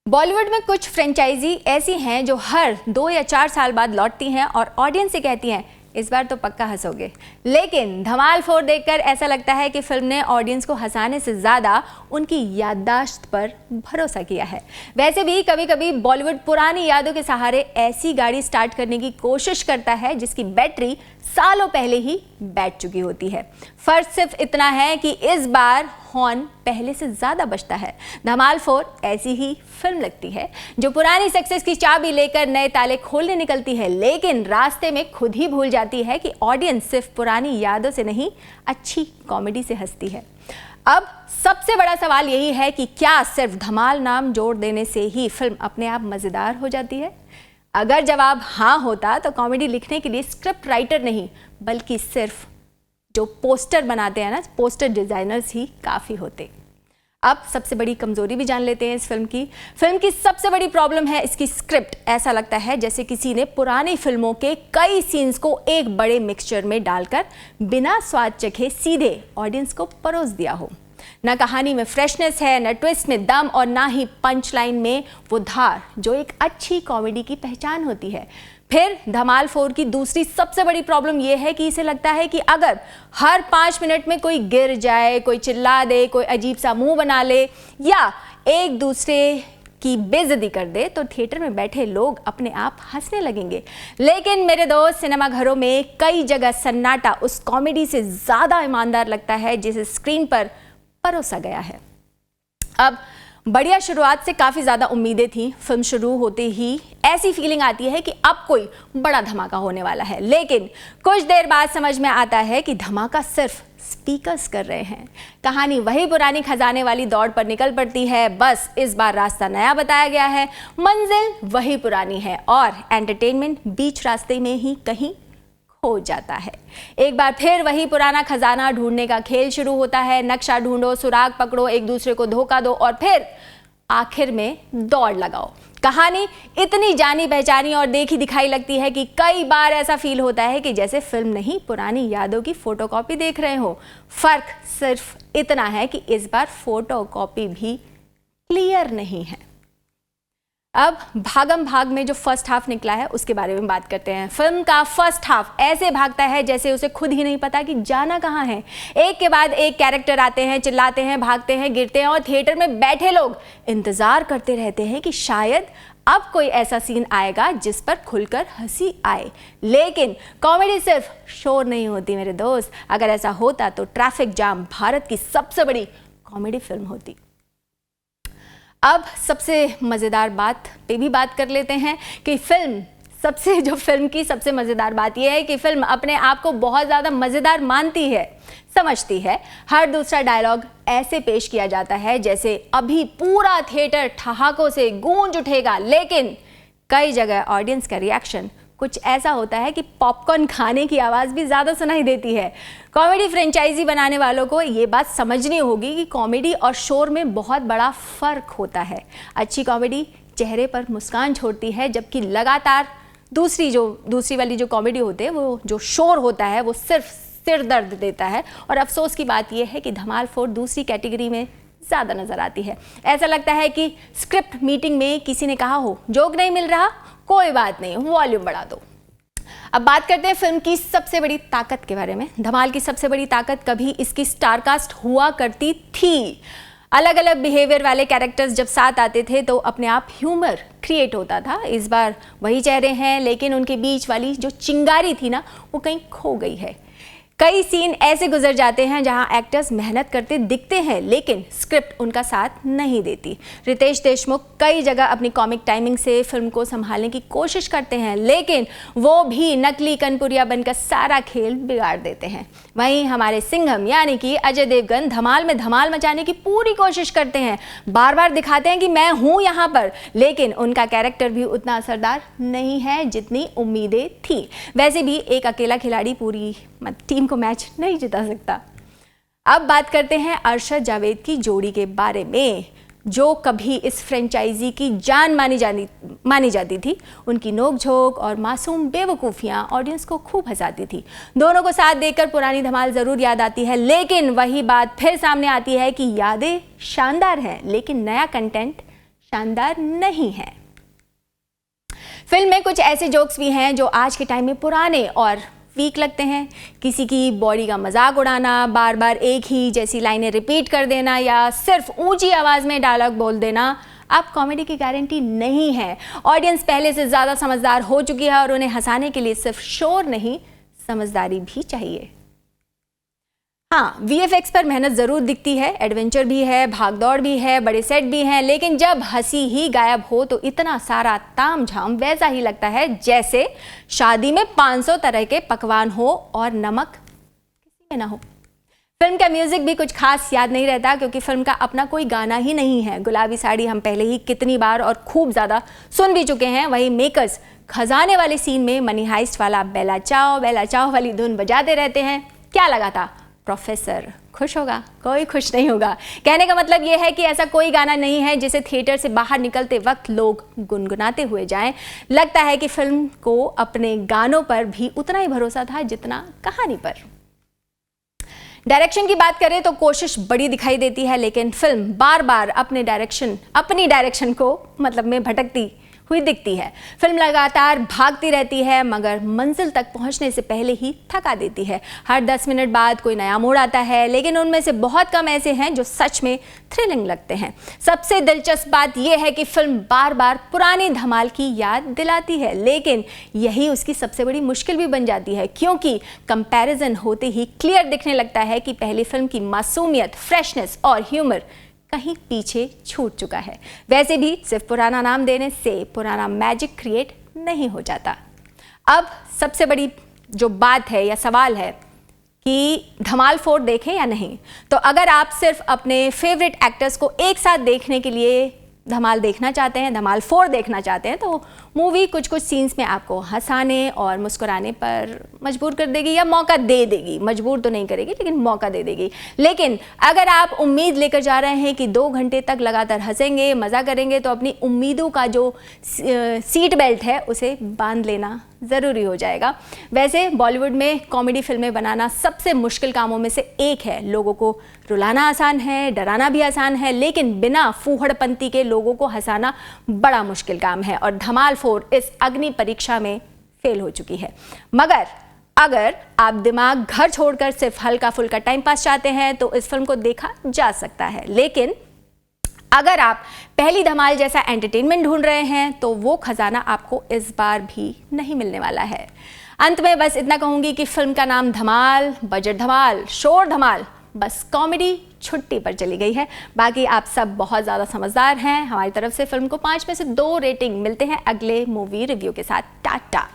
बॉलीवुड में कुछ फ्रेंचाइजी ऐसी हैं जो हर 2 या 4 साल बाद लौटती हैं और ऑडियंस से कहती हैं इस बार तो पक्का हंसोगे। लेकिन धमाल 4 देखकर ऐसा लगता है कि फिल्म ने ऑडियंस को हंसाने से ज़्यादा उनकी याददाश्त पर भरोसा किया है। वैसे भी कभी कभी बॉलीवुड पुरानी यादों के सहारे ऐसी गाड़ी स्टार्ट करने की कोशिश करता है जिसकी बैटरी सालों पहले ही बैठ चुकी होती है। फर्क सिर्फ इतना है कि इस बार हॉर्न पहले से ज़्यादा बजता है। धमाल 4 ऐसी ही फिल्म लगती है जो पुरानी सक्सेस की चाबी लेकर नए ताले खोलने निकलती है, लेकिन रास्ते में खुद ही भूल जाती है कि ऑडियंस सिर्फ पुरानी यादों से नहीं, अच्छी कॉमेडी से हंसती है। अब सबसे बड़ा सवाल यही है कि क्या सिर्फ धमाल नाम जोड़ देने से ही फिल्म अपने आप मज़ेदार हो जाती है? अगर जवाब हाँ होता तो कॉमेडी लिखने के लिए स्क्रिप्ट राइटर नहीं बल्कि सिर्फ जो पोस्टर बनाते हैं ना, पोस्टर डिजाइनर्स ही काफ़ी होते। अब सबसे बड़ी कमजोरी भी जान लेते हैं इस फिल्म की सबसे बड़ी प्रॉब्लम है इसकी स्क्रिप्ट। ऐसा लगता है जैसे किसी ने पुरानी फिल्मों के कई सीन्स को एक बड़े मिक्सचर में डालकर बिना स्वाद चखे सीधे ऑडियंस को परोस दिया हो। न कहानी में फ्रेशनेस है, न ट्विस्ट में दम और ना ही पंच लाइन में वो धार जो एक अच्छी कॉमेडी की पहचान होती है। फिर धमाल 4 की दूसरी सबसे बड़ी प्रॉब्लम यह है कि इसे लगता है कि अगर हर 5 मिनट में कोई गिर जाए, कोई चिल्ला दे, कोई अजीब सा मुंह बना ले या एक दूसरे की बेइज्जती कर दे तो थिएटर में बैठे लोग अपने आप हंसने लगेंगे। लेकिन मेरे दोस्त, सिनेमा घरों में कई जगह सन्नाटा उस कॉमेडी से ज़्यादा ईमानदार लगता है जिसे स्क्रीन पर परोसा गया है। अब बढ़िया शुरुआत से काफ़ी ज़्यादा उम्मीदें थी। फिल्म शुरू होते ही ऐसी फीलिंग आती है कि अब कोई बड़ा धमाका होने वाला है, लेकिन कुछ देर बाद समझ में आता है कि धमाका सिर्फ स्पीकर्स कर रहे हैं। कहानी वही पुरानी खजाने वाली दौड़ पर निकल पड़ती है, बस इस बार रास्ता नया बताया गया है, मंजिल वही पुरानी है और एंटरटेनमेंट बीच रास्ते में ही कहीं हो जाता है। एक बार फिर वही पुराना खजाना ढूंढने का खेल शुरू होता है। नक्शा ढूंढो, सुराग पकड़ो, एक दूसरे को धोखा दो और फिर आखिर में दौड़ लगाओ। कहानी इतनी जानी पहचानी और देखी दिखाई लगती है कि कई बार ऐसा फील होता है कि जैसे फिल्म नहीं, पुरानी यादों की फोटोकॉपी देख रहे हो। फर्क सिर्फ इतना है कि इस बार फोटोकॉपी भी क्लियर नहीं है। अब भागम भाग में जो फर्स्ट हाफ निकला है उसके बारे में बात करते हैं। फिल्म का फर्स्ट हाफ ऐसे भागता है जैसे उसे खुद ही नहीं पता कि जाना कहाँ है। एक के बाद एक कैरेक्टर आते हैं, चिल्लाते हैं, भागते हैं, गिरते हैं और थिएटर में बैठे लोग इंतजार करते रहते हैं कि शायद अब कोई ऐसा सीन आएगा जिस पर खुलकर हंसी आए। लेकिन कॉमेडी सिर्फ शोर नहीं होती मेरे दोस्त। अगर ऐसा होता तो ट्रैफिक जाम भारत की सबसे बड़ी कॉमेडी फिल्म होती। अब सबसे मज़ेदार बात पे भी बात कर लेते हैं कि फिल्म की सबसे मज़ेदार बात यह है कि फिल्म अपने आप को बहुत ज़्यादा मज़ेदार मानती है, समझती है। हर दूसरा डायलॉग ऐसे पेश किया जाता है जैसे अभी पूरा थिएटर ठहाकों से गूंज उठेगा, लेकिन कई जगह ऑडियंस का रिएक्शन कुछ ऐसा होता है कि पॉपकॉर्न खाने की आवाज़ भी ज़्यादा सुनाई देती है। कॉमेडी फ्रेंचाइजी बनाने वालों को ये बात समझनी होगी कि कॉमेडी और शोर में बहुत बड़ा फ़र्क होता है। अच्छी कॉमेडी चेहरे पर मुस्कान छोड़ती है, जबकि लगातार दूसरी वाली जो कॉमेडी होती है, वो जो शोर होता है, वो सिर्फ सिर दर्द देता है। और अफसोस की बात यह है कि धमाल 4 दूसरी कैटेगरी में ज़्यादा नज़र आती है। ऐसा लगता है कि स्क्रिप्ट मीटिंग में किसी ने कहा हो जोक नहीं मिल रहा, कोई बात नहीं, वॉल्यूम बढ़ा दो। अब बात करते हैं फिल्म की सबसे बड़ी ताकत के बारे में। धमाल की सबसे बड़ी ताकत कभी इसकी स्टारकास्ट हुआ करती थी। अलग अलग बिहेवियर वाले कैरेक्टर्स जब साथ आते थे तो अपने आप ह्यूमर क्रिएट होता था। इस बार वही चेहरे हैं, लेकिन उनके बीच वाली जो चिंगारी थी ना, वो कहीं खो गई है। कई सीन ऐसे गुजर जाते हैं जहां एक्टर्स मेहनत करते दिखते हैं, लेकिन स्क्रिप्ट उनका साथ नहीं देती। रितेश देशमुख कई जगह अपनी कॉमिक टाइमिंग से फिल्म को संभालने की कोशिश करते हैं, लेकिन वो भी नकली कनपुरिया बनकर सारा खेल बिगाड़ देते हैं। वहीं हमारे सिंघम यानी कि अजय देवगन धमाल में धमाल मचाने की पूरी कोशिश करते हैं, बार बार दिखाते हैं कि मैं हूँ यहाँ पर, लेकिन उनका कैरेक्टर भी उतना असरदार नहीं है जितनी उम्मीदें थी। वैसे भी एक अकेला खिलाड़ी पूरी टीम को मैच नहीं जिता सकता। अब बात करते हैं अरशद जावेद की जोड़ी के बारे में, जो कभी इस फ्रेंचाइजी की जान मानी जाती थी। उनकी नोकझोंक और मासूम बेवकूफ़ियाँ ऑडियंस को खूब हंसाती थी। दोनों को साथ देखकर पुरानी धमाल ज़रूर याद आती है, लेकिन वही बात फिर सामने आती है कि यादें शानदार हैं, लेकिन नया कंटेंट शानदार नहीं है। फिल्म में कुछ ऐसे जोक्स भी हैं जो आज के टाइम में पुराने और वीक लगते हैं। किसी की बॉडी का मजाक उड़ाना, बार बार एक ही जैसी लाइनें रिपीट कर देना या सिर्फ ऊंची आवाज़ में डायलॉग बोल देना अब कॉमेडी की गारंटी नहीं है। ऑडियंस पहले से ज़्यादा समझदार हो चुकी है और उन्हें हंसाने के लिए सिर्फ शोर नहीं, समझदारी भी चाहिए। हाँ, वीएफएक्स पर मेहनत ज़रूर दिखती है, एडवेंचर भी है, भागदौड़ भी है, बड़े सेट भी हैं, लेकिन जब हंसी ही गायब हो तो इतना सारा तामझाम वैसा ही लगता है जैसे शादी में 500 तरह के पकवान हो और नमक किसी में ना हो। फिल्म का म्यूजिक भी कुछ खास याद नहीं रहता क्योंकि फिल्म का अपना कोई गाना ही नहीं है। गुलाबी साड़ी हम पहले ही कितनी बार और खूब ज़्यादा सुन भी चुके हैं। वहीं मेकर्स खजाने वाले सीन में मनी हाइस्ट वाला बेला चाओ वाली धुन बजाते रहते हैं। क्या लगा था प्रोफेसर खुश होगा? कोई खुश नहीं होगा। कहने का मतलब यह है कि ऐसा कोई गाना नहीं है जिसे थिएटर से बाहर निकलते वक्त लोग गुनगुनाते हुए जाएं। लगता है कि फिल्म को अपने गानों पर भी उतना ही भरोसा था जितना कहानी पर। डायरेक्शन की बात करें तो कोशिश बड़ी दिखाई देती है, लेकिन फिल्म बार बार अपनी डायरेक्शन को में भटकती हुई दिखती है। फिल्म लगातार भागती रहती है मगर मंजिल तक पहुंचने से पहले ही थका देती है। हर 10 मिनट बाद कोई नया मोड़ आता है, लेकिन उनमें से बहुत कम ऐसे हैं जो सच में थ्रिलिंग लगते हैं। सबसे दिलचस्प बात यह है कि फिल्म बार बार पुरानी धमाल की याद दिलाती है, लेकिन यही उसकी सबसे बड़ी मुश्किल भी बन जाती है क्योंकि कंपैरिजन होते ही क्लियर दिखने लगता है कि पहली फिल्म की मासूमियत, फ्रेशनेस और ह्यूमर कहीं पीछे छूट चुका है। वैसे भी सिर्फ पुराना नाम देने से पुराना मैजिक क्रिएट नहीं हो जाता। अब सबसे बड़ी जो बात है या सवाल है कि धमाल 4 देखें या नहीं। तो अगर आप सिर्फ अपने फेवरेट एक्टर्स को एक साथ देखने के लिए धमाल देखना चाहते हैं, धमाल 4 देखना चाहते हैं, तो मूवी कुछ सीन्स में आपको हंसाने और मुस्कुराने पर मजबूर कर देगी या मौका दे देगी। मजबूर तो नहीं करेगी लेकिन मौका दे देगी। लेकिन अगर आप उम्मीद लेकर जा रहे हैं कि 2 घंटे तक लगातार हंसेंगे, मज़ा करेंगे, तो अपनी उम्मीदों का जो सीट बेल्ट है उसे बांध लेना ज़रूरी हो जाएगा। वैसे बॉलीवुड में कॉमेडी फिल्में बनाना सबसे मुश्किल कामों में से एक है। लोगों को रुलाना आसान है, डराना भी आसान है, लेकिन बिना फूहड़पंती के लोगों को हंसाना बड़ा मुश्किल काम है और धमाल 4 इस अग्नि परीक्षा में फेल हो चुकी है। मगर अगर आप दिमाग घर छोड़कर सिर्फ हल्का फुल्का टाइम पास चाहते हैं तो इस फिल्म को देखा जा सकता है, लेकिन अगर आप पहली धमाल जैसा एंटरटेनमेंट ढूंढ रहे हैं तो वो खजाना आपको इस बार भी नहीं मिलने वाला है। अंत में बस इतना कहूंगी कि फिल्म का नाम धमाल, बजट धमाल, शोर धमाल, बस कॉमेडी छुट्टी पर चली गई है। बाकी आप सब बहुत ज़्यादा समझदार हैं। हमारी तरफ से फिल्म को 5 में से 2 रेटिंग मिलते हैं अगले मूवी रिव्यू के साथ। टाटा।